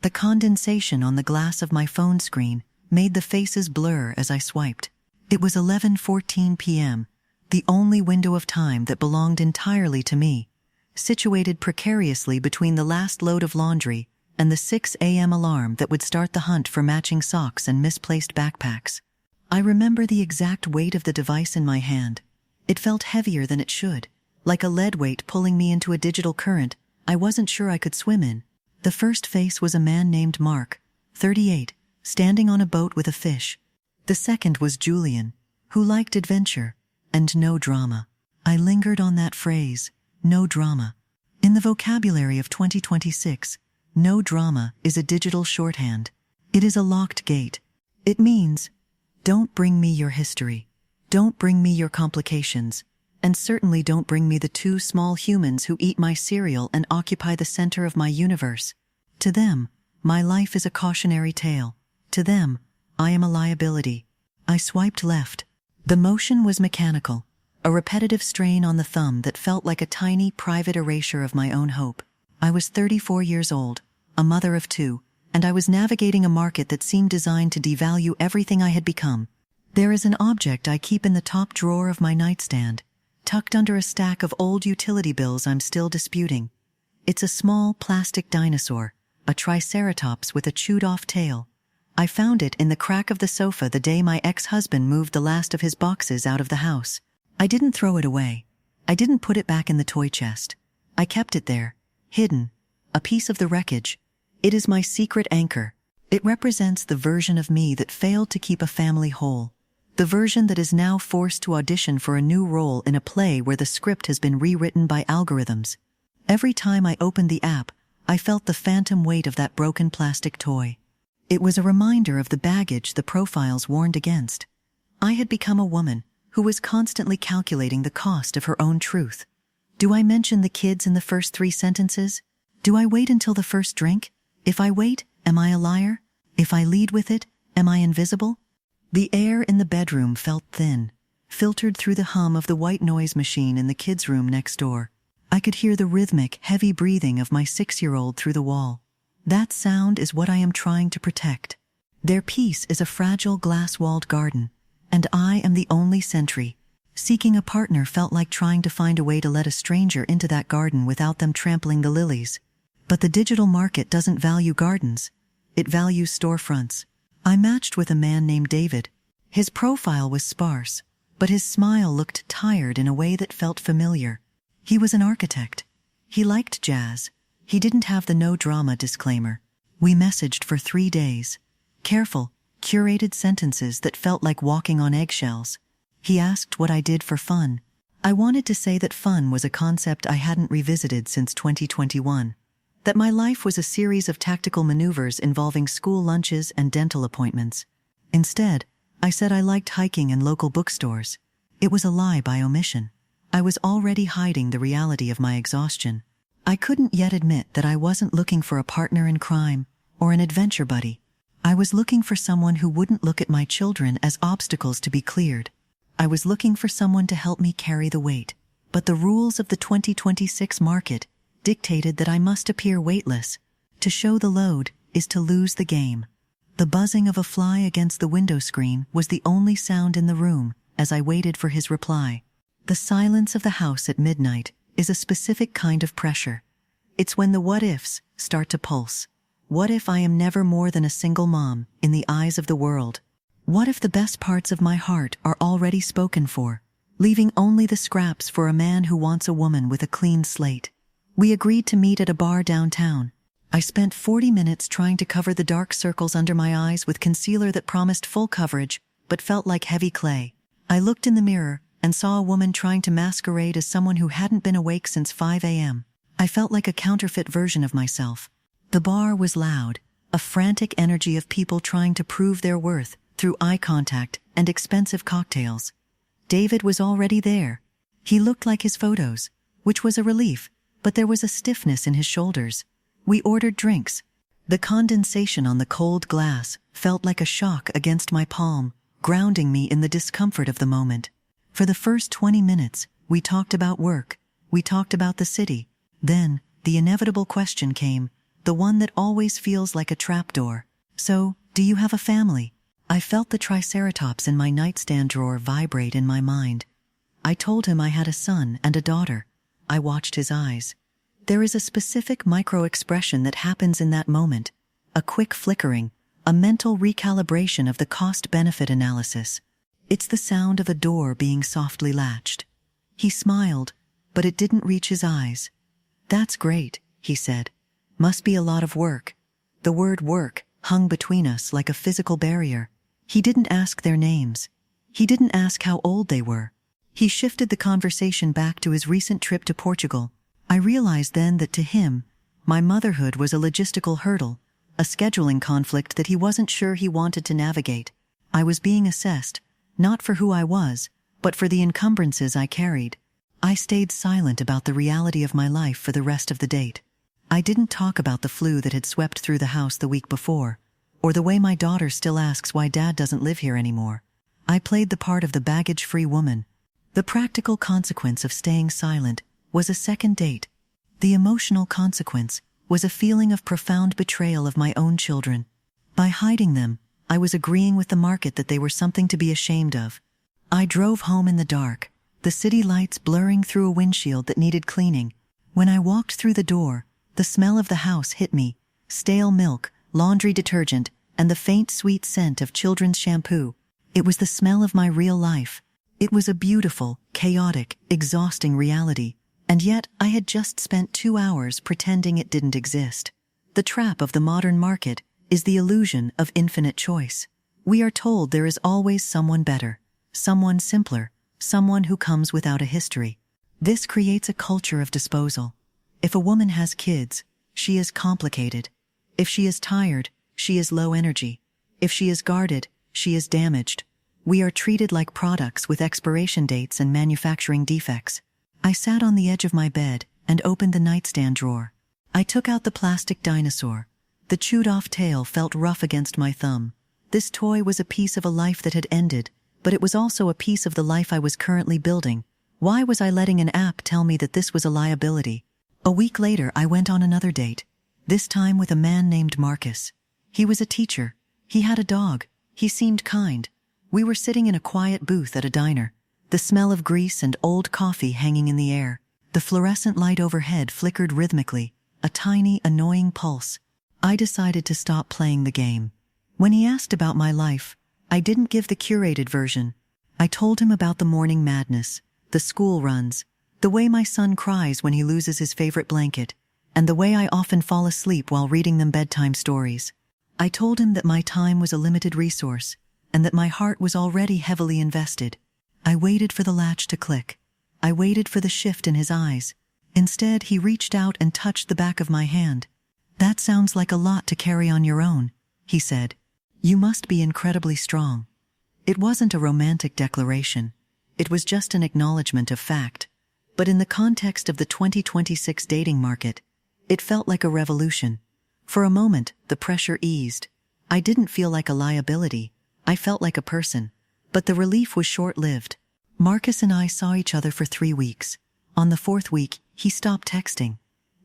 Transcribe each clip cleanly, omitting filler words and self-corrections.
The condensation on the glass of my phone screen made the faces blur as I swiped. It was 11:14 p.m., the only window of time that belonged entirely to me, situated precariously between the last load of laundry and the 6 a.m. alarm that would start the hunt for matching socks and misplaced backpacks. I remember the exact weight of the device in my hand. It felt heavier than it should, like a lead weight pulling me into a digital current I wasn't sure I could swim in. The first face was a man named Mark, 38, standing on a boat with a fish. The second was Julian, who liked adventure and no drama. I lingered on that phrase, no drama. In the vocabulary of 2026, no drama is a digital shorthand. It is a locked gate. It means, don't bring me your history. Don't bring me your complications. And certainly don't bring me the two small humans who eat my cereal and occupy the center of my universe. To them, my life is a cautionary tale. To them, I am a liability. I swiped left. The motion was mechanical, a repetitive strain on the thumb that felt like a tiny private erasure of my own hope. I was 34 years old, a mother of two, and I was navigating a market that seemed designed to devalue everything I had become. There is an object I keep in the top drawer of my nightstand, tucked under a stack of old utility bills I'm still disputing. It's a small plastic dinosaur, a triceratops with a chewed-off tail. I found it in the crack of the sofa the day my ex-husband moved the last of his boxes out of the house. I didn't throw it away. I didn't put it back in the toy chest. I kept it there, hidden, a piece of the wreckage. It is my secret anchor. It represents the version of me that failed to keep a family whole. The version that is now forced to audition for a new role in a play where the script has been rewritten by algorithms. Every time I opened the app, I felt the phantom weight of that broken plastic toy. It was a reminder of the baggage the profiles warned against. I had become a woman who was constantly calculating the cost of her own truth. Do I mention the kids in the first 3 sentences? Do I wait until the first drink? If I wait, am I a liar? If I lead with it, am I invisible? The air in the bedroom felt thin, filtered through the hum of the white noise machine in the kids' room next door. I could hear the rhythmic, heavy breathing of my 6-year-old through the wall. That sound is what I am trying to protect. Their peace is a fragile glass-walled garden, and I am the only sentry. Seeking a partner felt like trying to find a way to let a stranger into that garden without them trampling the lilies. But the digital market doesn't value gardens. It values storefronts. I matched with a man named David. His profile was sparse, but his smile looked tired in a way that felt familiar. He was an architect. He liked jazz. He didn't have the no drama disclaimer. We messaged for 3 days. Careful, curated sentences that felt like walking on eggshells. He asked what I did for fun. I wanted to say that fun was a concept I hadn't revisited since 2021. That my life was a series of tactical maneuvers involving school lunches and dental appointments. Instead, I said I liked hiking and local bookstores. It was a lie by omission. I was already hiding the reality of my exhaustion. I couldn't yet admit that I wasn't looking for a partner in crime or an adventure buddy. I was looking for someone who wouldn't look at my children as obstacles to be cleared. I was looking for someone to help me carry the weight. But the rules of the 2026 market dictated that I must appear weightless. To show the load is to lose the game. The buzzing of a fly against the window screen was the only sound in the room as I waited for his reply. The silence of the house at midnight is a specific kind of pressure. It's when the what-ifs start to pulse. What if I am never more than a single mom in the eyes of the world? What if the best parts of my heart are already spoken for, leaving only the scraps for a man who wants a woman with a clean slate? We agreed to meet at a bar downtown. I spent 40 minutes trying to cover the dark circles under my eyes with concealer that promised full coverage, but felt like heavy clay. I looked in the mirror and saw a woman trying to masquerade as someone who hadn't been awake since 5 a.m. I felt like a counterfeit version of myself. The bar was loud, a frantic energy of people trying to prove their worth through eye contact and expensive cocktails. David was already there. He looked like his photos, which was a relief, but there was a stiffness in his shoulders. We ordered drinks. The condensation on the cold glass felt like a shock against my palm, grounding me in the discomfort of the moment. For the first 20 minutes, we talked about work. We talked about the city. Then, the inevitable question came, the one that always feels like a trapdoor. So, do you have a family? I felt the triceratops in my nightstand drawer vibrate in my mind. I told him I had a son and a daughter. I watched his eyes. There is a specific micro-expression that happens in that moment, a quick flickering, a mental recalibration of the cost-benefit analysis. It's the sound of a door being softly latched. He smiled, but it didn't reach his eyes. "That's great," he said. "Must be a lot of work." The word work hung between us like a physical barrier. He didn't ask their names. He didn't ask how old they were. He shifted the conversation back to his recent trip to Portugal. I realized then that to him, my motherhood was a logistical hurdle, a scheduling conflict that he wasn't sure he wanted to navigate. I was being assessed, not for who I was, but for the encumbrances I carried. I stayed silent about the reality of my life for the rest of the date. I didn't talk about the flu that had swept through the house the week before, or the way my daughter still asks why Dad doesn't live here anymore. I played the part of the baggage-free woman. The practical consequence of staying silent was a second date. The emotional consequence was a feeling of profound betrayal of my own children. By hiding them, I was agreeing with the market that they were something to be ashamed of. I drove home in the dark, the city lights blurring through a windshield that needed cleaning. When I walked through the door, the smell of the house hit me: stale milk, laundry detergent, and the faint sweet scent of children's shampoo. It was the smell of my real life. It was a beautiful, chaotic, exhausting reality, and yet I had just spent 2 hours pretending it didn't exist. The trap of the modern market is the illusion of infinite choice. We are told there is always someone better, someone simpler, someone who comes without a history. This creates a culture of disposal. If a woman has kids, she is complicated. If she is tired, she is low energy. If she is guarded, she is damaged. We are treated like products with expiration dates and manufacturing defects. I sat on the edge of my bed and opened the nightstand drawer. I took out the plastic dinosaur. The chewed-off tail felt rough against my thumb. This toy was a piece of a life that had ended, but it was also a piece of the life I was currently building. Why was I letting an app tell me that this was a liability? A week later, I went on another date, this time with a man named Marcus. He was a teacher. He had a dog. He seemed kind. We were sitting in a quiet booth at a diner, the smell of grease and old coffee hanging in the air. The fluorescent light overhead flickered rhythmically, a tiny, annoying pulse. I decided to stop playing the game. When he asked about my life, I didn't give the curated version. I told him about the morning madness, the school runs, the way my son cries when he loses his favorite blanket, and the way I often fall asleep while reading them bedtime stories. I told him that my time was a limited resource, and that my heart was already heavily invested. I waited for the latch to click. I waited for the shift in his eyes. Instead, he reached out and touched the back of my hand. "That sounds like a lot to carry on your own," he said. "You must be incredibly strong." It wasn't a romantic declaration. It was just an acknowledgement of fact. But in the context of the 2026 dating market, it felt like a revolution. For a moment, the pressure eased. I didn't feel like a liability. I felt like a person. But the relief was short-lived. Marcus and I saw each other for 3 weeks. On the 4th week, he stopped texting.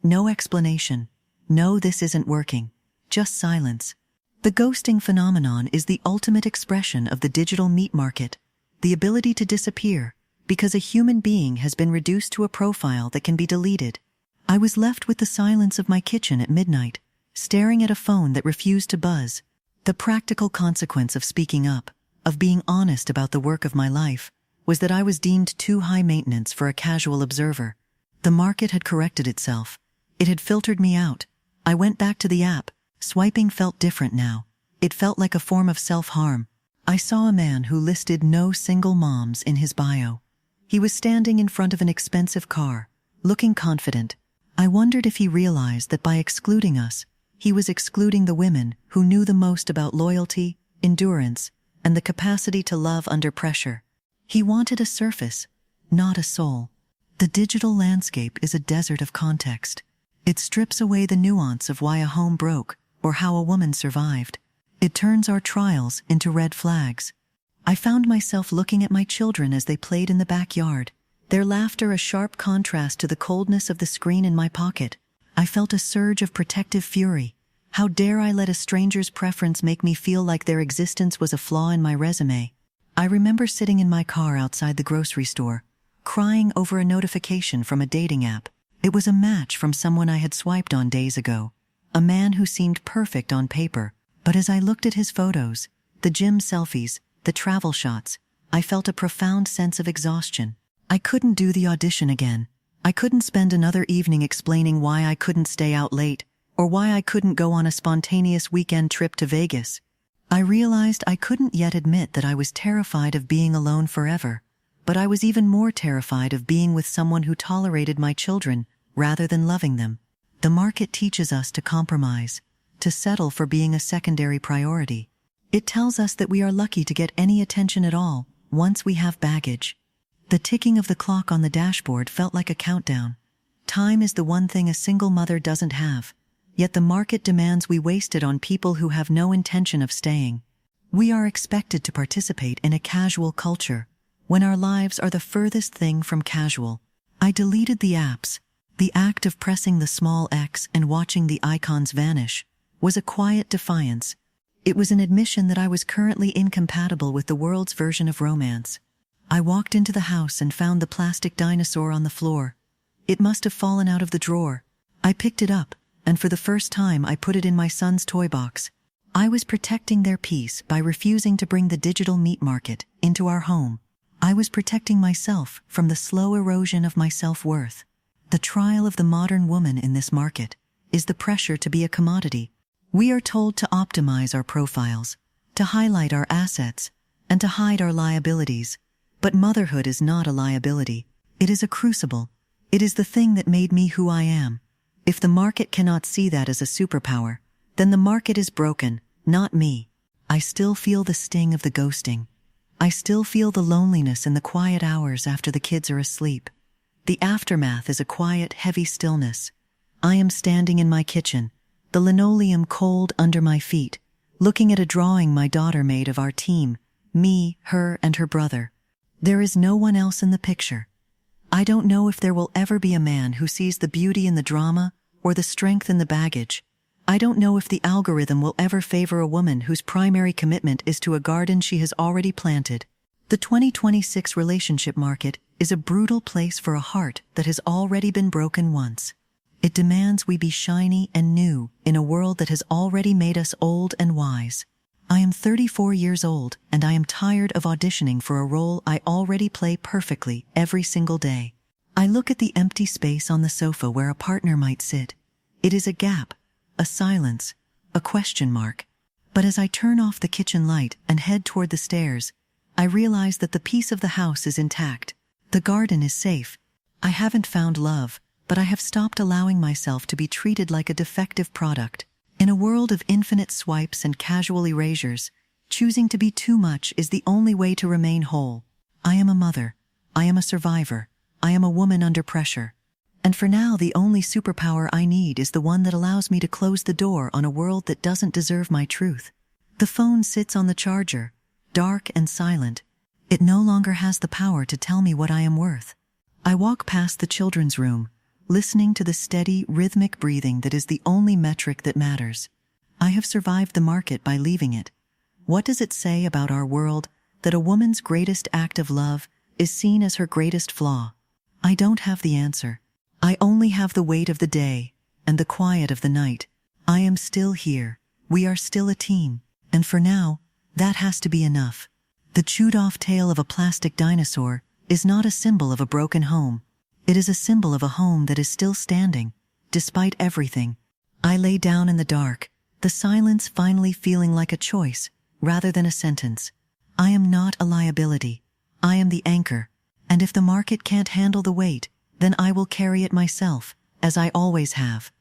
No explanation. No, this isn't working. Just silence. The ghosting phenomenon is the ultimate expression of the digital meat market. The ability to disappear, because a human being has been reduced to a profile that can be deleted. I was left with the silence of my kitchen at midnight, staring at a phone that refused to buzz. The practical consequence of speaking up, of being honest about the work of my life, was that I was deemed too high maintenance for a casual observer. The market had corrected itself. It had filtered me out. I went back to the app. Swiping felt different now. It felt like a form of self-harm. I saw a man who listed no single moms in his bio. He was standing in front of an expensive car, looking confident. I wondered if he realized that by excluding us, he was excluding the women who knew the most about loyalty, endurance, and the capacity to love under pressure. He wanted a surface, not a soul. The digital landscape is a desert of context. It strips away the nuance of why a home broke or how a woman survived. It turns our trials into red flags. I found myself looking at my children as they played in the backyard, their laughter a sharp contrast to the coldness of the screen in my pocket. I felt a surge of protective fury. How dare I let a stranger's preference make me feel like their existence was a flaw in my resume? I remember sitting in my car outside the grocery store, crying over a notification from a dating app. It was a match from someone I had swiped on days ago, a man who seemed perfect on paper, but as I looked at his photos, the gym selfies, the travel shots, I felt a profound sense of exhaustion. I couldn't do the audition again. I couldn't spend another evening explaining why I couldn't stay out late, or why I couldn't go on a spontaneous weekend trip to Vegas. I realized I couldn't yet admit that I was terrified of being alone forever, but I was even more terrified of being with someone who tolerated my children rather than loving them. The market teaches us to compromise, to settle for being a secondary priority. It tells us that we are lucky to get any attention at all once we have baggage. The ticking of the clock on the dashboard felt like a countdown. Time is the one thing a single mother doesn't have. Yet the market demands we waste it on people who have no intention of staying. We are expected to participate in a casual culture, when our lives are the furthest thing from casual. I deleted the apps. The act of pressing the small X and watching the icons vanish was a quiet defiance. It was an admission that I was currently incompatible with the world's version of romance. I walked into the house and found the plastic dinosaur on the floor. It must have fallen out of the drawer. I picked it up, and for the first time I put it in my son's toy box. I was protecting their peace by refusing to bring the digital meat market into our home. I was protecting myself from the slow erosion of my self-worth. The trial of the modern woman in this market is the pressure to be a commodity. We are told to optimize our profiles, to highlight our assets, and to hide our liabilities. But motherhood is not a liability. It is a crucible. It is the thing that made me who I am. If the market cannot see that as a superpower, then the market is broken, not me. I still feel the sting of the ghosting. I still feel the loneliness in the quiet hours after the kids are asleep. The aftermath is a quiet, heavy stillness. I am standing in my kitchen, the linoleum cold under my feet, looking at a drawing my daughter made of our team, me, her, and her brother. There is no one else in the picture. I don't know if there will ever be a man who sees the beauty in the drama or the strength in the baggage. I don't know if the algorithm will ever favor a woman whose primary commitment is to a garden she has already planted. The 2026 relationship market is a brutal place for a heart that has already been broken once. It demands we be shiny and new in a world that has already made us old and wise. I am 34 years old, and I am tired of auditioning for a role I already play perfectly every single day. I look at the empty space on the sofa where a partner might sit. It is a gap, a silence, a question mark. But as I turn off the kitchen light and head toward the stairs, I realize that the piece of the house is intact. The garden is safe. I haven't found love, but I have stopped allowing myself to be treated like a defective product. In a world of infinite swipes and casual erasures, choosing to be too much is the only way to remain whole. I am a mother. I am a survivor. I am a woman under pressure. And for now, the only superpower I need is the one that allows me to close the door on a world that doesn't deserve my truth. The phone sits on the charger, dark and silent. It no longer has the power to tell me what I am worth. I walk past the children's room, listening to the steady, rhythmic breathing that is the only metric that matters. I have survived the market by leaving it. What does it say about our world that a woman's greatest act of love is seen as her greatest flaw? I don't have the answer. I only have the weight of the day and the quiet of the night. I am still here. We are still a team. And for now, that has to be enough. The chewed-off tail of a plastic dinosaur is not a symbol of a broken home. It is a symbol of a home that is still standing, despite everything. I lay down in the dark, the silence finally feeling like a choice, rather than a sentence. I am not a liability. I am the anchor. And if the market can't handle the weight, then I will carry it myself, as I always have.